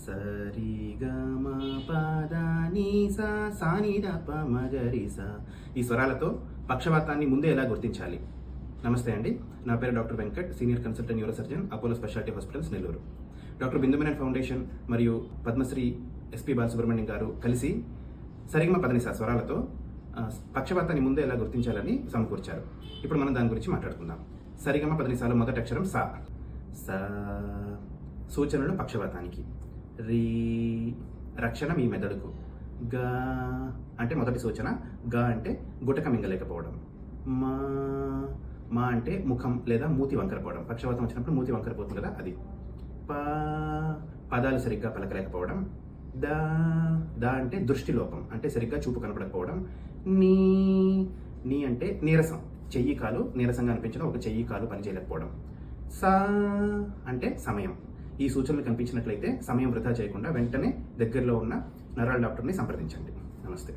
సరి గమ పదని సాని దప మగరి సా. ఈ స్వరాలతో పక్షవాతాన్ని ముందే ఎలా గుర్తించాలి? నమస్తే అండి, నా పేరు doctor Venkat, senior consultant neuro surgeon, Apollo speciality hospitals, Nellore. Doctor Bindu Menon foundation మరియు పద్మశ్రీ ఎస్పి బాలసుబ్రహ్మణ్యం గారు కలిసి సరిగమ పదనిసా స్వరాలతో పక్షవాతాన్ని ముందే ఎలా గుర్తించాలని సమకూర్చారు. ఇప్పుడు మనం దాని గురించి మాట్లాడుకుందాం. సరిగమ పదనిసాలో మొదటి అక్షరం సా. సా సూచనలు పక్షవాతానికి. రీ రక్షణ మీ మెదడుకు. గా అంటే మొదటి సూచన. గా అంటే గుటక మింగలేకపోవడం. మా మా అంటే ముఖం లేదా మూతి వంకరపోవడం. పక్షవాతం వచ్చినప్పుడు మూతి వంకరపోతుంది కదా, అది. పా పదాలు సరిగ్గా పలకలేకపోవడం. దా దా అంటే దృష్టి లోపం, అంటే సరిగ్గా చూపు కనపడకపోవడం. నీ నీ అంటే నీరసం, చెయ్యి కాలు నీరసంగా అనిపించడం, ఒక చెయ్యి కాలు పనిచేయలేకపోవడం. సా అంటే సమయం. ఈ సూచనలు కనిపించినట్లయితే సమయం వృధా చేయకుండా వెంటనే దగ్గరలో ఉన్న నరాల డాక్టర్ని సంప్రదించండి. నమస్తే.